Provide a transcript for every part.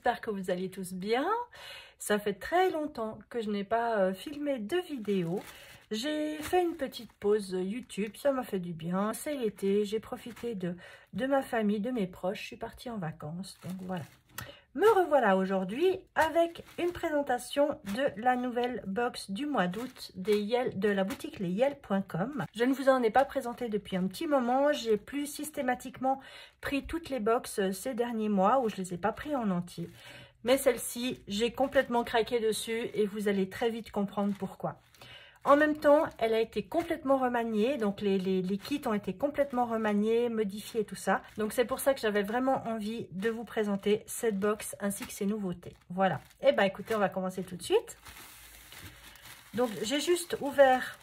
j'espère que vous allez tous bien. Ça fait très longtemps que je n'ai pas filmé de vidéo. J'ai fait une petite pause YouTube, ça m'a fait du bien. C'est l'été, j'ai profité de ma famille, de mes proches. Je suis partie en vacances, donc voilà. Me revoilà aujourd'hui avec une présentation de la nouvelle box du mois d'août de la boutique lesYel.com. Je ne vous en ai pas présenté depuis un petit moment. J'ai plus systématiquement pris toutes les box ces derniers mois où je ne les ai pas pris en entier. Mais celle-ci, j'ai complètement craqué dessus et vous allez très vite comprendre pourquoi. En même temps, elle a été complètement remaniée, donc les kits ont été complètement remaniés, modifiés, tout ça. Donc c'est pour ça que j'avais vraiment envie de vous présenter cette box ainsi que ses nouveautés. Voilà. Et bien écoutez, on va commencer tout de suite. Donc j'ai juste ouvert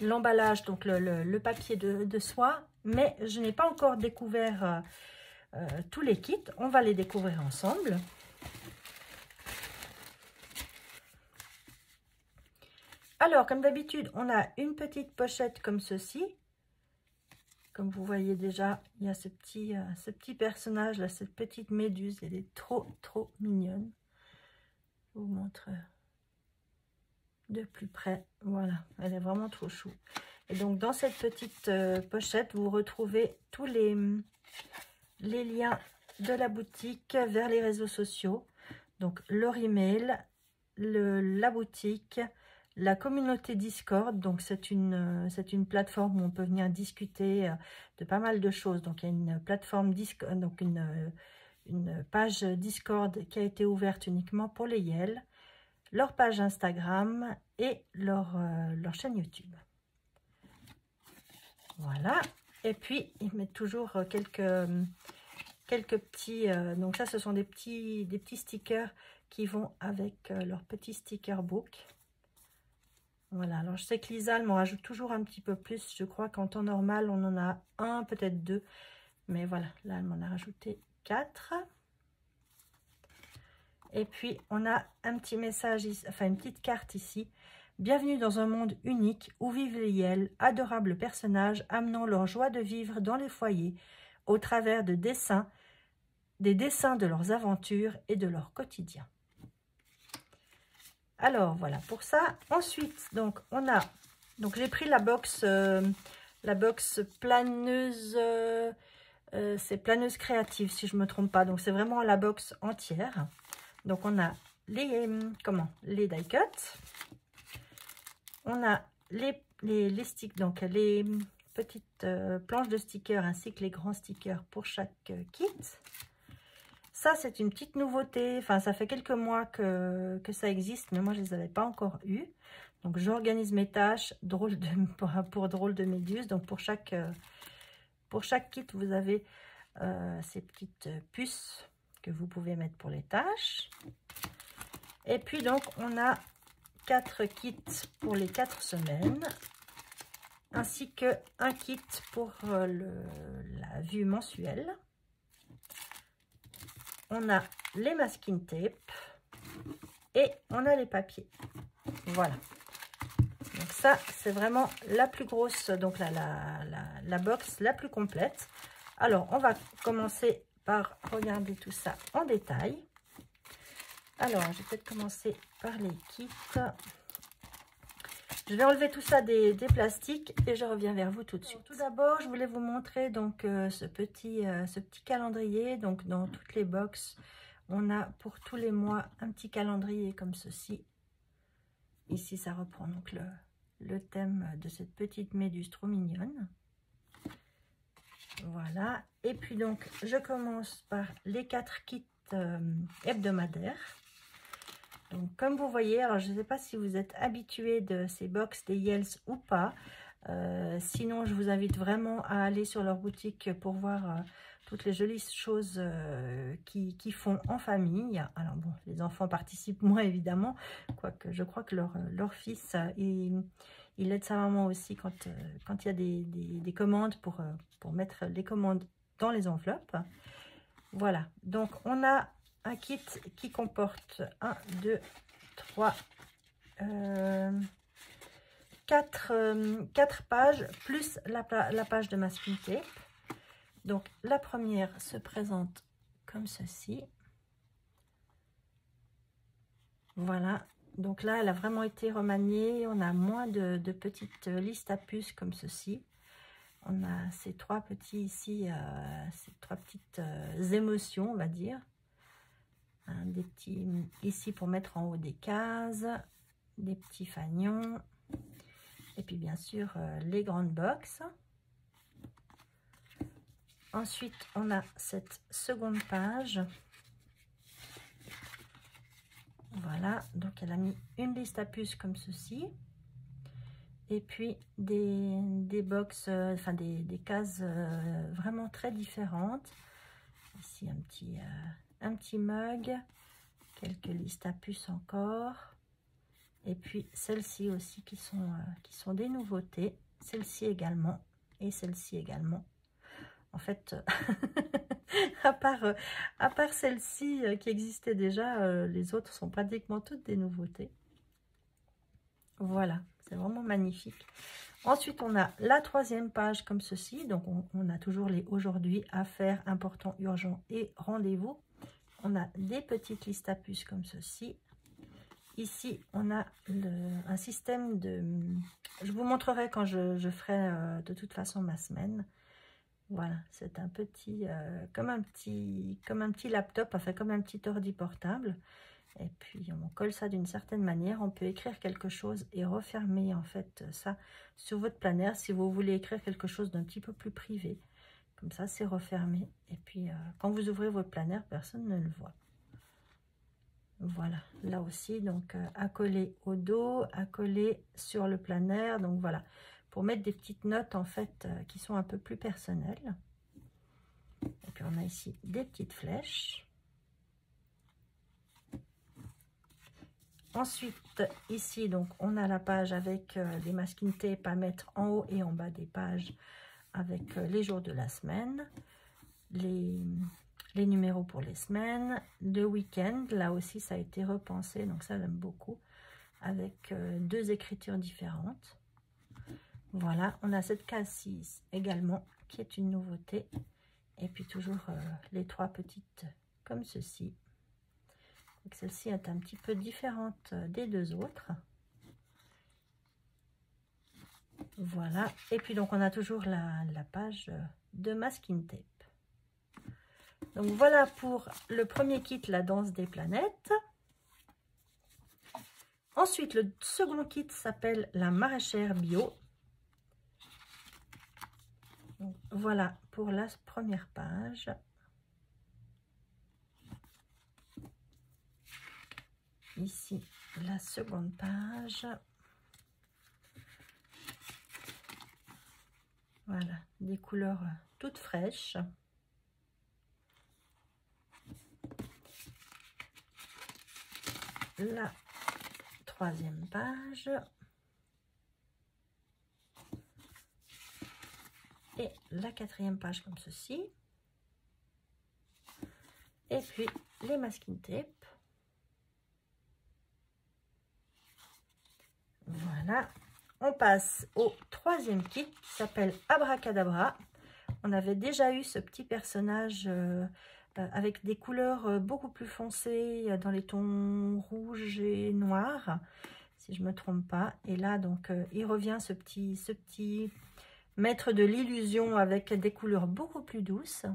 l'emballage, donc le papier de soie, mais je n'ai pas encore découvert tous les kits. On va les découvrir ensemble. Alors, comme d'habitude, on a une petite pochette comme ceci. Comme vous voyez déjà, il y a ce petit personnage là, cette petite méduse. Elle est trop mignonne. Je vous montre de plus près. Voilà, elle est vraiment trop chou. Et donc, dans cette petite pochette, vous retrouvez tous les liens de la boutique vers les réseaux sociaux. Donc, leur email, la boutique, la communauté Discord, donc c'est une plateforme où on peut venir discuter de pas mal de choses. Donc il y a une plateforme Discord, donc une page Discord qui a été ouverte uniquement pour les Yel, leur page Instagram et leur chaîne YouTube. Voilà. Et puis ils mettent toujours quelques petits, donc ça ce sont des petits stickers qui vont avec leur petit sticker book. Voilà, alors je sais que Lisa, elle m'en rajoute toujours un petit peu plus. Je crois qu'en temps normal, on en a un, peut-être deux. Mais voilà, là, elle m'en a rajouté 4. Et puis, on a un petit message, enfin une petite carte ici. Bienvenue dans un monde unique où vivent les Yel, adorables personnages amenant leur joie de vivre dans les foyers, au travers des dessins de leurs aventures et de leur quotidien. Alors voilà pour ça. Ensuite, donc on a, donc j'ai pris la box planeuse, c'est planeuse créative si je me trompe pas. Donc c'est vraiment la box entière. Donc on a les die cuts, on a les sticks, donc les petites planches de stickers ainsi que les grands stickers pour chaque kit. Ça, c'est une petite nouveauté. Enfin, ça fait quelques mois que ça existe, mais moi, je ne les avais pas encore eues. Donc, j'organise mes tâches pour drôle de méduse. Donc, pour chaque kit, vous avez ces petites puces que vous pouvez mettre pour les tâches. Et puis, donc, on a 4 kits pour les 4 semaines, ainsi qu'un kit pour la vue mensuelle. On a les masking tape et on a les papiers. Voilà. Donc ça, c'est vraiment la plus grosse, donc la box la plus complète. Alors, on va commencer par regarder tout ça en détail. Alors, je vais peut-être commencer par les kits. Je vais enlever tout ça des plastiques et je reviens vers vous tout de suite. Tout d'abord, je voulais vous montrer donc ce petit calendrier. Donc dans toutes les box, on a pour tous les mois un petit calendrier comme ceci. Ici, ça reprend donc le thème de cette petite méduse trop mignonne. Voilà. Et puis donc, je commence par les 4 kits hebdomadaires. Donc, comme vous voyez, alors je ne sais pas si vous êtes habitué de ces box des Yels ou pas. Sinon, je vous invite vraiment à aller sur leur boutique pour voir toutes les jolies choses qu'ils font en famille. Alors bon, les enfants participent moins évidemment, quoique je crois que leur fils, il aide sa maman aussi quand il y a des commandes pour mettre les commandes dans les enveloppes. Voilà, donc on a un kit qui comporte 1, 2, 3, 4 pages plus la page de masking tape. Donc la première se présente comme ceci. Voilà, donc là, elle a vraiment été remaniée. On a moins de petites listes à puces comme ceci. On a ces trois petits ici, ces trois petites émotions, on va dire. Hein, des petits ici pour mettre en haut des cases, des petits fanions. Et puis bien sûr, les grandes boxes. Ensuite, on a cette seconde page. Voilà, donc elle a mis une liste à puces comme ceci. Et puis des box, enfin des cases vraiment très différentes. Ici un petit mug, quelques listes à puces encore. Et puis celles-ci aussi qui sont des nouveautés. Celle-ci également et celle-ci également. En fait, à part celle-ci qui existait déjà, les autres sont pratiquement toutes des nouveautés. Voilà, c'est vraiment magnifique. Ensuite, on a la troisième page comme ceci. Donc, on a toujours les aujourd'hui, affaires, importants, urgents et rendez-vous. On a des petites listes à puces comme ceci. Ici, on a un système de... Je vous montrerai quand je ferai de toute façon ma semaine. Voilà, c'est un petit, comme un petit laptop, enfin comme un petit ordi portable. Et puis on colle ça d'une certaine manière. On peut écrire quelque chose et refermer en fait ça sur votre planner si vous voulez écrire quelque chose d'un petit peu plus privé. Comme ça, c'est refermé. Et puis quand vous ouvrez votre planner, personne ne le voit. Voilà, là aussi, donc à coller au dos, à coller sur le planner. Donc voilà, pour mettre des petites notes en fait qui sont un peu plus personnelles. Et puis on a ici des petites flèches. Ensuite, ici, donc on a la page avec les masking tape à mettre en haut et en bas des pages avec les jours de la semaine, les numéros pour les semaines, le week-end. Là aussi, ça a été repensé, donc ça j'aime beaucoup, avec deux écritures différentes. Voilà, on a cette case 6 également, qui est une nouveauté. Et puis toujours les trois petites comme ceci. Celle-ci est un petit peu différente des deux autres. Voilà. Et puis donc on a toujours la page de masking tape. Donc voilà pour le premier kit, la danse des planètes. Ensuite, le second kit s'appelle la maraîchère bio. Donc, voilà pour la première page. Ici, la seconde page. Voilà, des couleurs toutes fraîches. La troisième page. Et la quatrième page comme ceci. Et puis les masking tape. Voilà. On passe au troisième kit qui s'appelle Abracadabra. On avait déjà eu ce petit personnage avec des couleurs beaucoup plus foncées dans les tons rouges et noirs, si je ne me trompe pas. Et là, donc, il revient ce petit maître de l'illusion avec des couleurs beaucoup plus douces.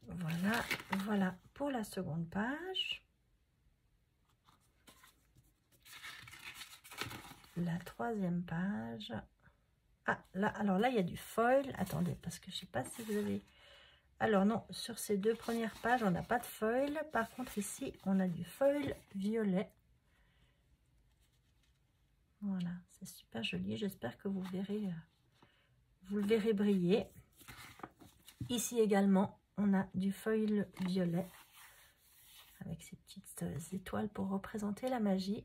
Voilà, voilà pour la seconde page. La troisième page. Ah, là, alors là, il y a du foil. Attendez, parce que je ne sais pas si vous avez... Alors non, sur ces deux premières pages, on n'a pas de foil. Par contre, ici, on a du foil violet. Voilà, c'est super joli. J'espère que vous le verrez briller. Ici également, on a du foil violet avec ces petites étoiles pour représenter la magie.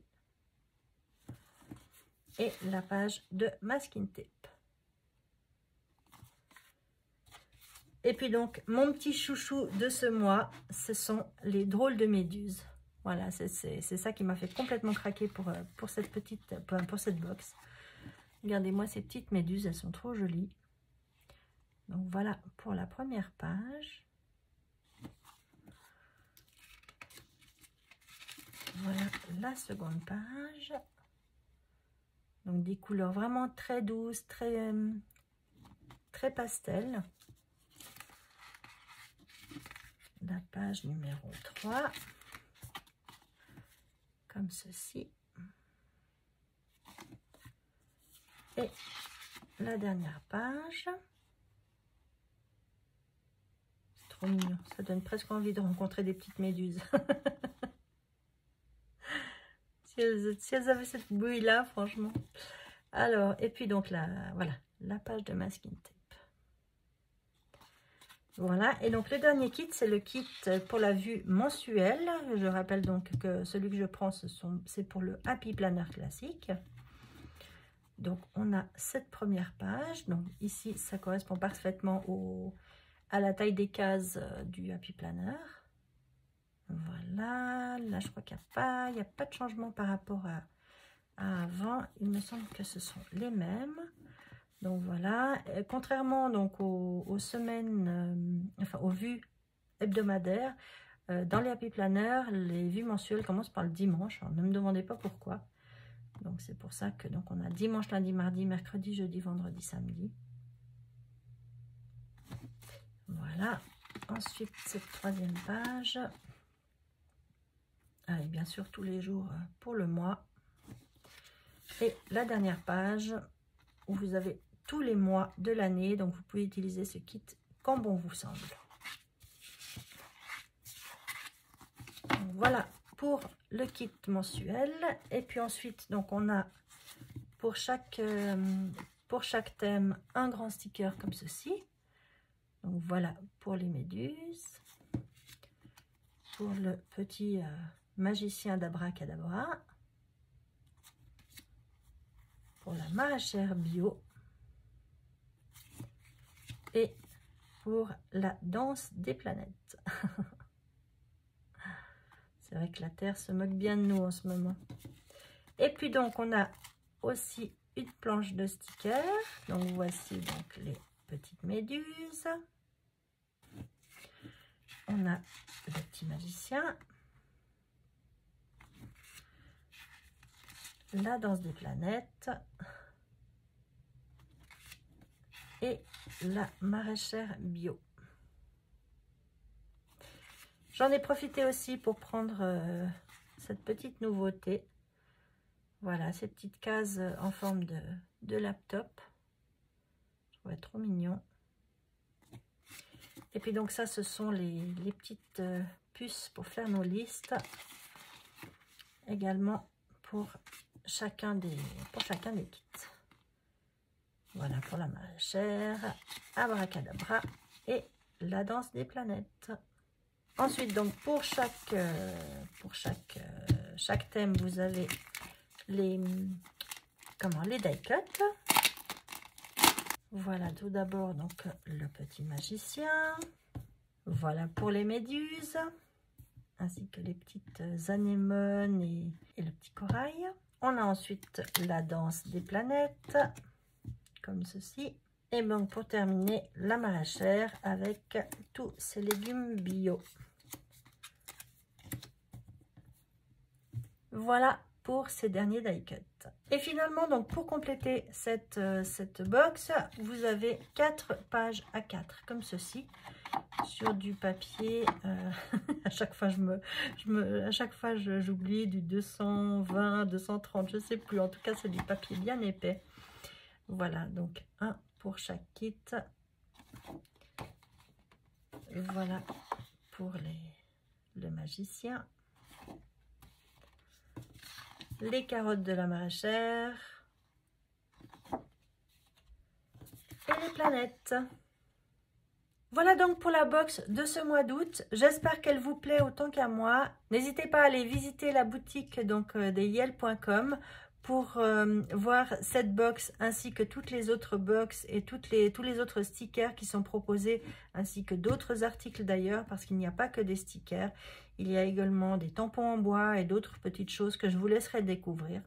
Et la page de masking tape. Et puis donc, mon petit chouchou de ce mois, ce sont les drôles de méduses. Voilà, c'est ça qui m'a fait complètement craquer pour cette box. Regardez-moi ces petites méduses, elles sont trop jolies. Donc voilà pour la première page. Voilà la seconde page. Donc des couleurs vraiment très douces, très pastel. La page numéro 3. Comme ceci. Et la dernière page. C'est trop mignon. Ça donne presque envie de rencontrer des petites méduses. si elles avaient cette bouille-là, franchement. Alors, et puis donc, voilà, la page de masking tape. Voilà, et donc le dernier kit, c'est le kit pour la vue mensuelle. Je rappelle donc que celui que je prends, c'est pour le Happy Planner classique. Donc, on a cette première page. Donc, ici, ça correspond parfaitement à la taille des cases du Happy Planner. Voilà, là, je crois qu'il n'y a pas de changement par rapport à avant. Il me semble que ce sont les mêmes. Donc voilà, contrairement donc aux semaines, enfin aux vues hebdomadaires, dans les Happy Planner, les vues mensuelles commencent par le dimanche. Alors, ne me demandez pas pourquoi. Donc c'est pour ça que donc on a dimanche, lundi, mardi, mercredi, jeudi, vendredi, samedi. Voilà. Ensuite cette troisième page. Avec bien sûr tous les jours pour le mois. Et la dernière page où vous avez tous les mois de l'année, donc vous pouvez utiliser ce kit quand bon vous semble. Donc voilà pour le kit mensuel. Et puis ensuite, donc on a pour chaque thème un grand sticker comme ceci. Donc voilà pour les méduses, pour le petit magicien d'Abracadabra, pour la maraîchère bio. Et pour la danse des planètes. C'est vrai que la Terre se moque bien de nous en ce moment. Et puis donc on a aussi une planche de stickers. Donc voici donc les petites méduses. On a le petit magicien. La danse des planètes. Et la maraîchère bio. J'en ai profité aussi pour prendre cette petite nouveauté. Voilà, ces petites cases en forme de laptop. Je trouvais trop mignon. Et puis donc ça, ce sont les petites puces pour faire nos listes. Également pour chacun des kits. Voilà pour la maraîchère, Abracadabra et la danse des planètes. Ensuite, donc pour chaque thème, vous avez les die cut. Voilà tout d'abord donc le petit magicien. Voilà pour les méduses, ainsi que les petites anémones et le petit corail. On a ensuite la danse des planètes, comme ceci. Et donc pour terminer, la maraîchère avec tous ces légumes bio. Voilà pour ces derniers die cut. Et finalement, donc pour compléter cette box, vous avez 4 pages A4 comme ceci, sur du papier. À chaque fois, j'oublie du 220, 230, je sais plus. En tout cas, c'est du papier bien épais. Voilà, donc un pour chaque kit. Voilà pour le magicien. Les carottes de la maraîchère. Et les planètes. Voilà donc pour la box de ce mois d'août. J'espère qu'elle vous plaît autant qu'à moi. N'hésitez pas à aller visiter la boutique donc des Yel.com pour voir cette box ainsi que toutes les autres box et tous les autres stickers qui sont proposés, ainsi que d'autres articles d'ailleurs, parce qu'il n'y a pas que des stickers. Il y a également des tampons en bois et d'autres petites choses que je vous laisserai découvrir.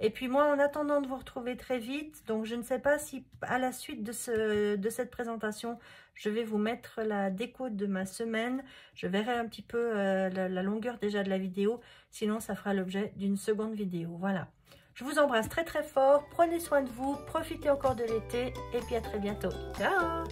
Et puis moi, en attendant de vous retrouver très vite, donc je ne sais pas si à la suite de cette présentation, je vais vous mettre la déco de ma semaine. Je verrai un petit peu la longueur déjà de la vidéo, sinon ça fera l'objet d'une seconde vidéo. Voilà. Je vous embrasse très très fort, prenez soin de vous, profitez encore de l'été et puis à très bientôt. Ciao!